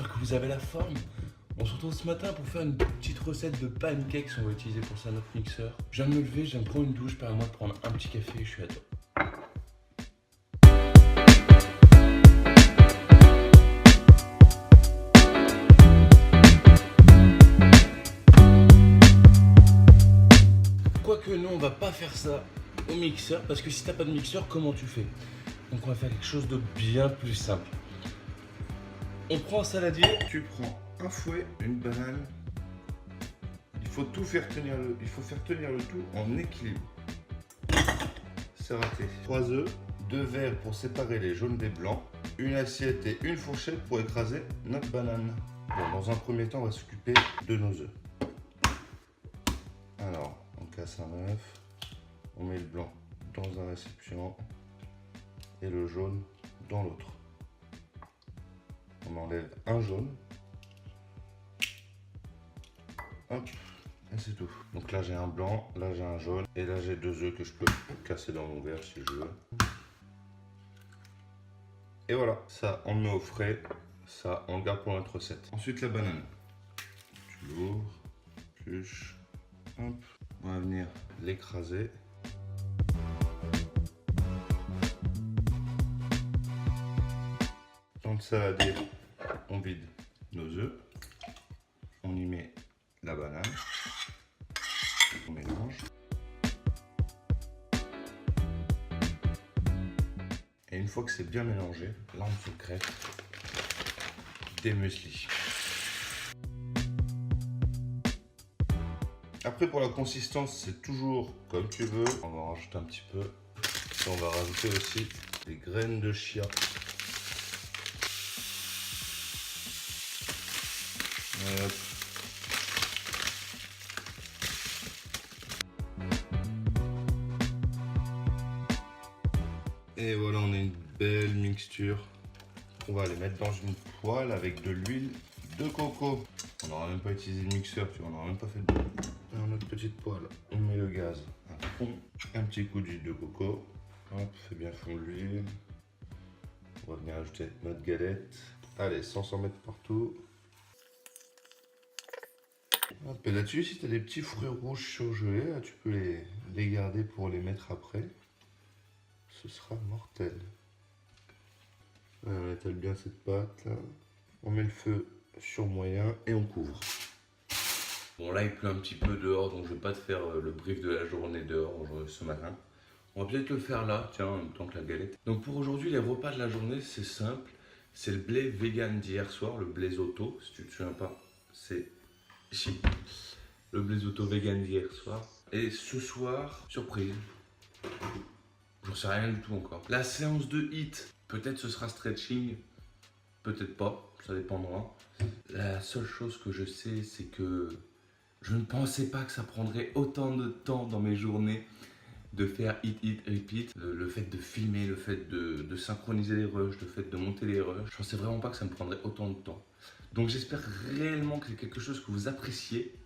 j'espère que vous avez la forme. On se retrouve ce matin pour faire une petite recette de pancakes qu'on va utiliser pour ça notre mixeur. Je viens de me lever, je viens de prendre une douche, permets-moi de prendre un petit café et je suis à toi. Quoique non, on va pas faire ça au mixeur parce que si t'as pas de mixeur, comment tu fais? Donc on va faire quelque chose de bien plus simple. On prend un saladier, Tu prends un fouet, une banane. Il faut faire tenir le tout en équilibre. C'est raté. 3 œufs, 2 verres pour séparer les jaunes des blancs, une assiette et une fourchette pour écraser notre banane. Bon, dans un premier temps, on va s'occuper de nos œufs. Alors, on casse un œuf, on met le blanc dans un récipient et le jaune dans l'autre. On enlève un jaune. Hop, et c'est tout. Donc là j'ai un blanc, là j'ai un jaune, et là j'ai 2 œufs que je peux casser dans mon verre si je veux. Et voilà, ça on le met au frais, ça on le garde pour notre recette. Ensuite la banane. Tu l'ouvres, épluches, hop. On va venir l'écraser. Dans le saladier, on vide nos œufs, on y met la banane, on mélange. Et une fois que c'est bien mélangé, là on se crée des mueslis. Après pour la consistance, c'est toujours comme tu veux. On va en rajouter un petit peu. Et on va rajouter aussi des graines de chia. Hop. Et voilà, on a une belle mixture. On va les mettre dans une poêle avec de l'huile de coco. On n'aura même pas utilisé le mixeur, tu vois, on n'aura même pas fait de... Dans notre petite poêle, on met le gaz à fond, un petit coup d'huile de coco. Hop, fait bien fondre l'huile. On va venir ajouter notre galette. Allez, sans s'en mettre partout. Hop, et là-dessus, si tu as des petits fruits rouges surgelés, là, tu peux les garder pour les mettre après. Ce sera mortel. On étale bien cette pâte là. On met le feu sur moyen et on couvre. Bon là il pleut un petit peu dehors donc je vais pas te faire le brief de la journée dehors ce matin. On va peut-être le faire là, tiens, en même temps que la galette. Donc pour aujourd'hui les repas de la journée c'est simple. C'est le blé vegan d'hier soir, le blaisoto, si tu te souviens pas, c'est ici. Le blaisoto vegan d'hier soir. Et ce soir, surprise, j'en sais rien du tout encore. La séance de HIIT, peut-être ce sera stretching, peut-être pas, ça dépendra. La seule chose que je sais c'est que je ne pensais pas que ça prendrait autant de temps dans mes journées de faire hit, repeat. Le fait de filmer, le fait de synchroniser les rushs, le fait de monter les rushs. Je pensais vraiment pas que ça me prendrait autant de temps. Donc j'espère réellement que c'est quelque chose que vous appréciez.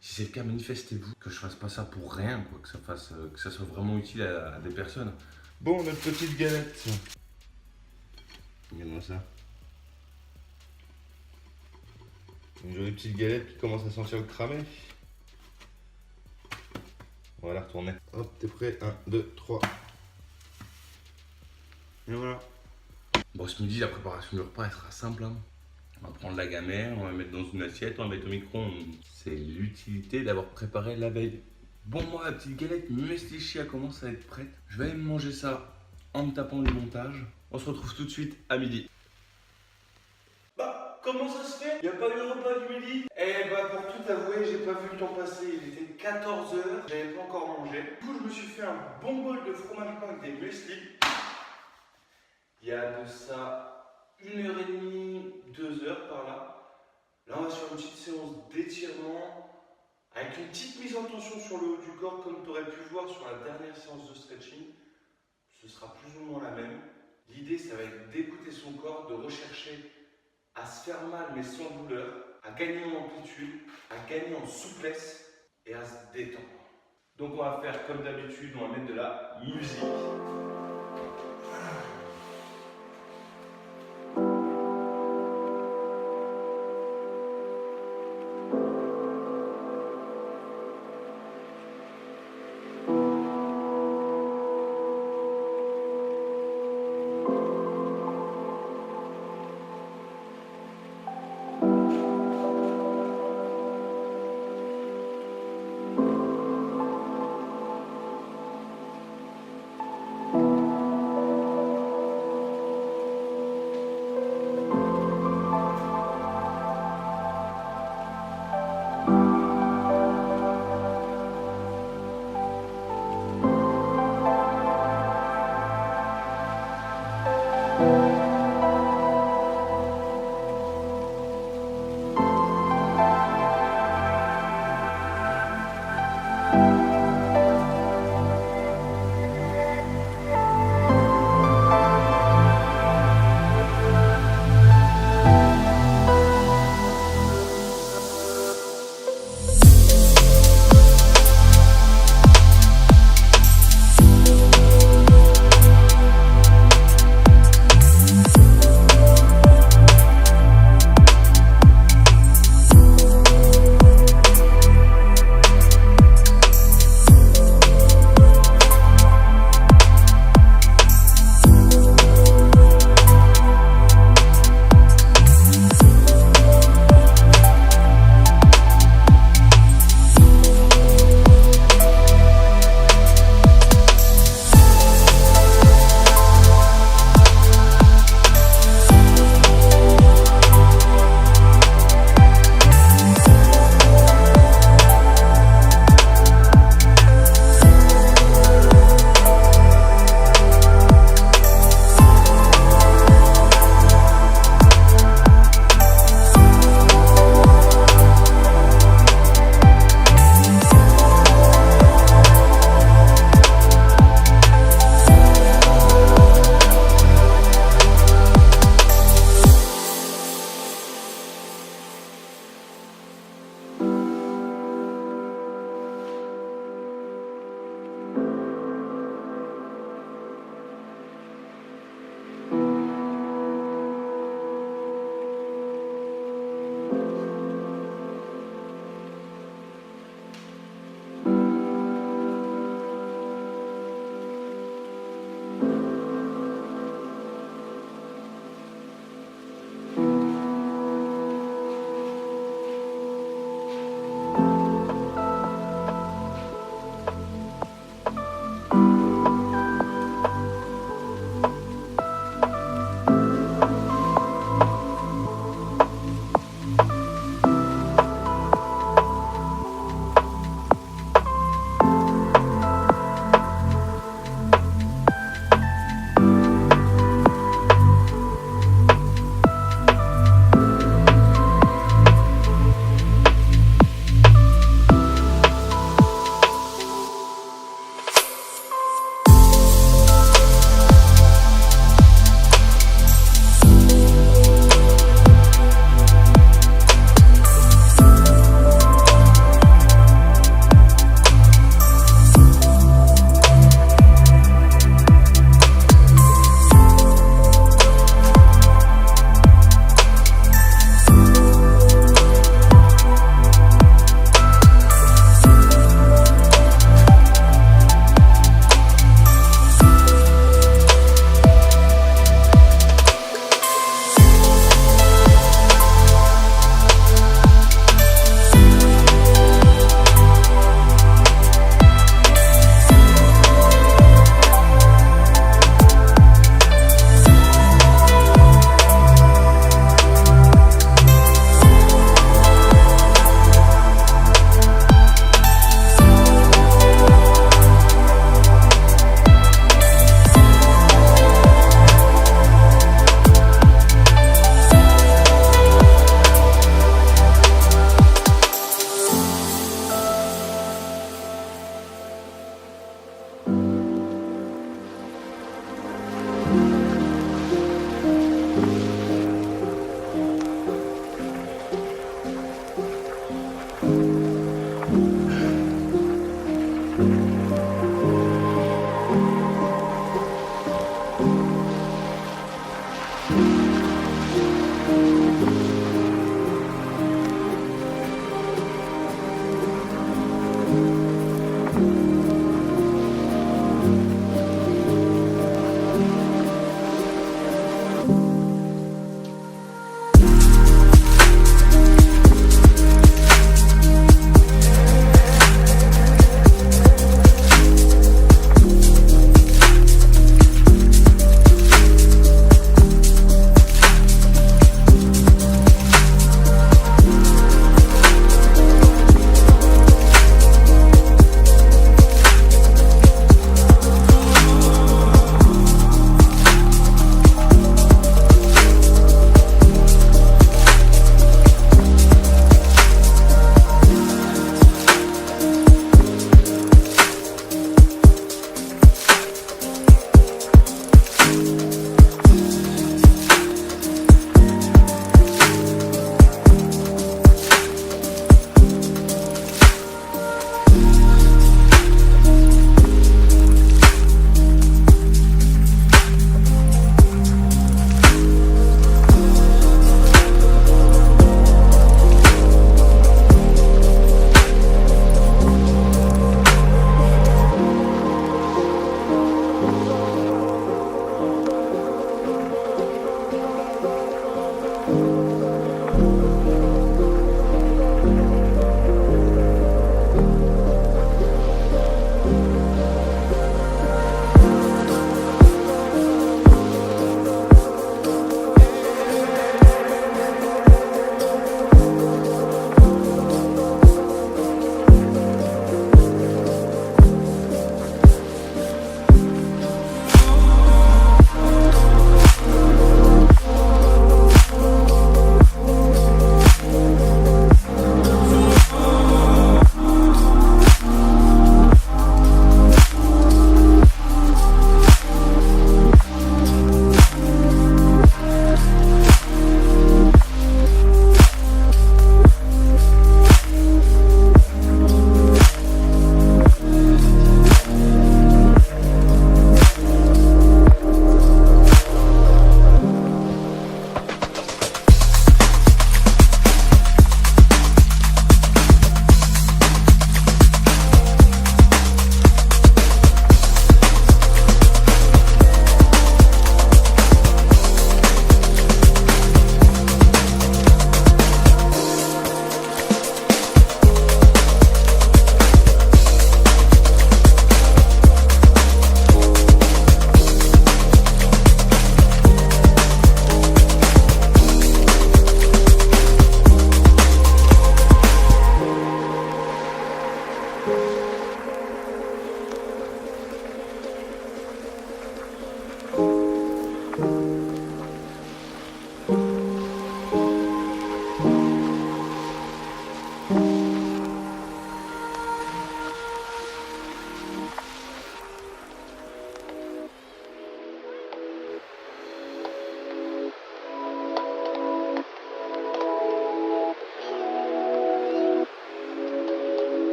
Si c'est le cas, manifestez-vous. Que je fasse pas ça pour rien, quoi. Que ça soit vraiment utile à des personnes. Bon, notre petite galette. Regarde-moi ça. Une jolie petite galette qui commence à sentir le cramé. On va la retourner. Hop, t'es prêt? 1, 2, 3. Et voilà. Bon, ce midi, la préparation du repas, elle sera simple. Hein. On va prendre la gamelle, on va mettre dans une assiette, on va mettre au micro-ondes. C'est l'utilité d'avoir préparé la veille. Bon, moi, la petite galette muesli chia commence à être prête. Je vais aller me manger ça en me tapant du montage. On se retrouve tout de suite à midi. Bah, comment ça se fait? Y a pas eu le repas du midi? Eh bah, pour tout avouer, j'ai pas vu le temps passer. Il était 14 h, j'avais pas encore mangé. Du coup, je me suis fait un bon bol de fromage blanc avec des muesli. Il y a de ça 1h30, 2 heures par là. Là, on va sur une petite séance d'étirement avec une petite mise en tension sur le haut du corps, comme tu aurais pu voir sur la dernière séance de stretching. Ce sera plus ou moins la même. L'idée, ça va être d'écouter son corps, de rechercher à se faire mal mais sans douleur, à gagner en amplitude, à gagner en souplesse et à se détendre. Donc, on va faire comme d'habitude, on va mettre de la musique.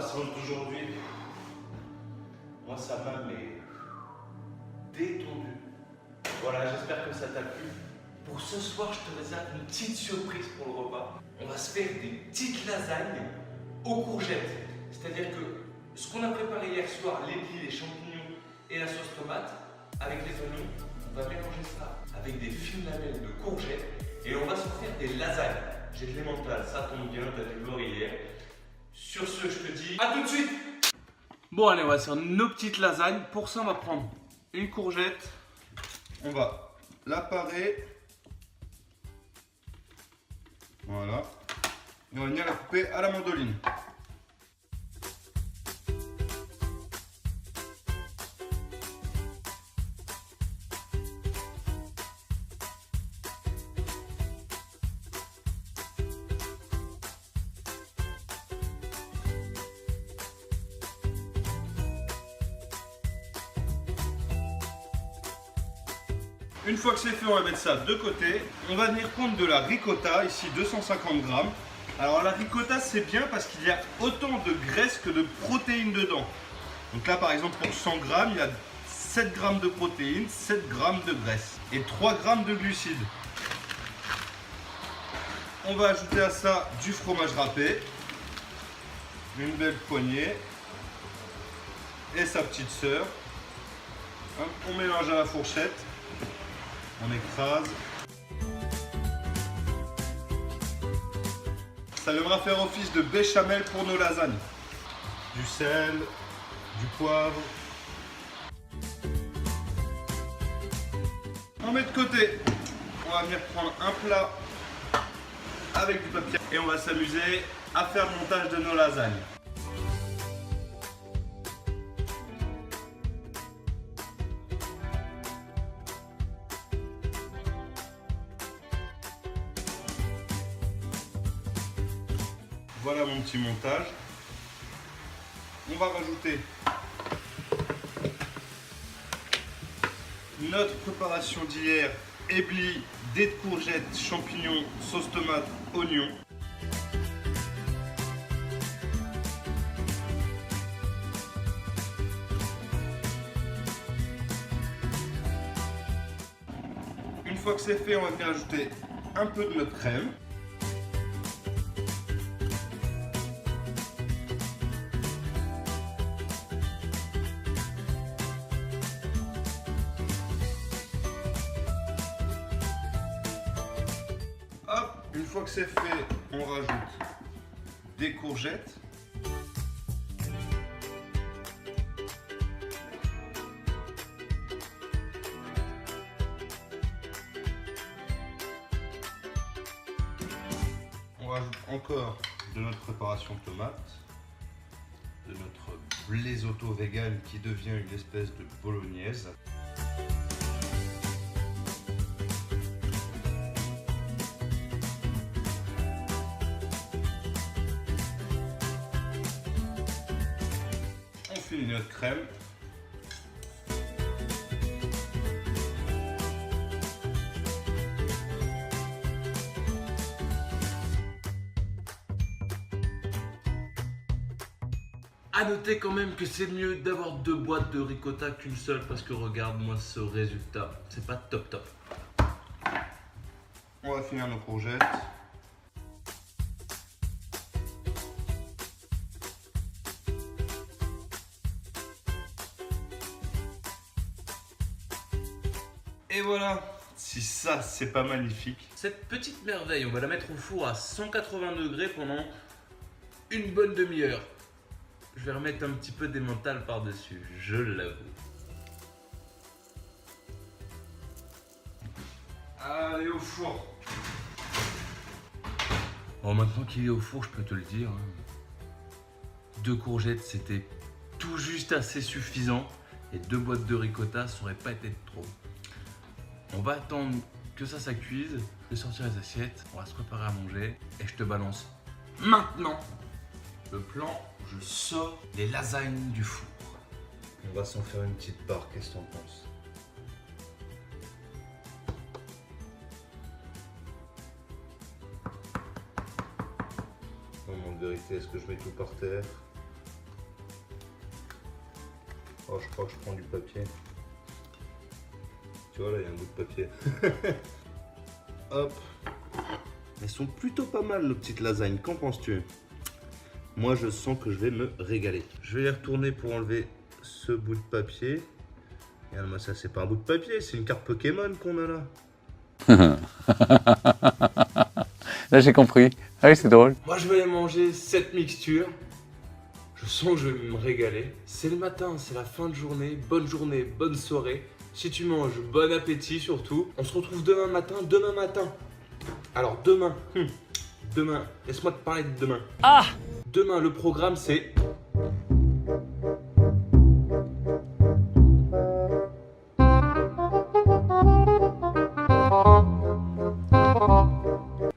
la séance d'aujourd'hui, moi ça m'a détendu. Voilà, j'espère que ça t'a plu. Pour ce soir, je te réserve une petite surprise pour le repas. On va se faire des petites lasagnes aux courgettes. C'est-à-dire que ce qu'on a préparé hier soir, l'épi, les champignons et la sauce tomate, avec les oignons, on va mélanger ça avec des fines lamelles de courgettes et on va se faire des lasagnes. J'ai de l'emmental, ça tombe bien, t'as dû voir hier. Sur ce, je te dis à tout de suite. Bon allez, on va faire nos petites lasagnes. Pour ça, on va prendre une courgette. On va la parer. Voilà. Et on va venir la couper à la mandoline. Une fois que c'est fait, on va mettre ça de côté. On va venir prendre de la ricotta, ici 250 grammes. Alors la ricotta, c'est bien parce qu'il y a autant de graisse que de protéines dedans. Donc là, par exemple, pour 100 grammes, il y a 7 grammes de protéines, 7 grammes de graisse et 3 grammes de glucides. On va ajouter à ça du fromage râpé, une belle poignée et sa petite sœur. On mélange à la fourchette. On écrase. Ça viendra faire office de béchamel pour nos lasagnes. Du sel, du poivre. On met de côté. On va venir prendre un plat avec du papier et on va s'amuser à faire le montage de nos lasagnes. Voilà mon petit montage. On va rajouter notre préparation d'hier, éblis, dés de courgettes, champignons, sauce tomate, oignons. Une fois que c'est fait, on va venir ajouter un peu de notre crème. Une fois que c'est fait, on rajoute des courgettes. On rajoute encore de notre préparation tomate, de notre blésotto vegan qui devient une espèce de bolognaise. On finit notre crème. À noter quand même que c'est mieux d'avoir 2 boîtes de ricotta qu'une seule parce que regarde-moi ce résultat, c'est pas top top. On va finir nos courgettes. Et voilà, si ça c'est pas magnifique. Cette petite merveille, on va la mettre au four à 180 degrés pendant une bonne demi-heure. Je vais remettre un petit peu d'emmental par-dessus, je l'avoue. Allez au four. Bon, maintenant qu'il est au four, je peux te le dire. 2 courgettes, c'était tout juste assez suffisant. Et 2 boîtes de ricotta, ça aurait pas été trop. On va attendre que ça cuise. Je vais sortir les assiettes, on va se préparer à manger. Et je te balance maintenant le plan. Je sors les lasagnes du four. On va s'en faire une petite part, qu'est-ce que t'en penses? Moment de vérité, est-ce que je mets tout par terre? Oh, je crois que je prends du papier. Tu vois, là, il y a un bout de papier. Hop. Elles sont plutôt pas mal, nos petites lasagnes. Qu'en penses-tu? Moi, je sens que je vais me régaler. Je vais les retourner pour enlever ce bout de papier. Regarde-moi ça, c'est pas un bout de papier, c'est une carte Pokémon qu'on a là. Là, j'ai compris. Ah oui, c'est drôle. Moi, je vais aller manger cette mixture. Je sens que je vais me régaler. C'est le matin, c'est la fin de journée, bonne soirée. Si tu manges, bon appétit surtout. On se retrouve demain matin. Alors demain, laisse-moi te parler de demain. Ah! Demain, le programme c'est...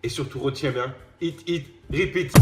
Et surtout, retiens bien, eat, repeat.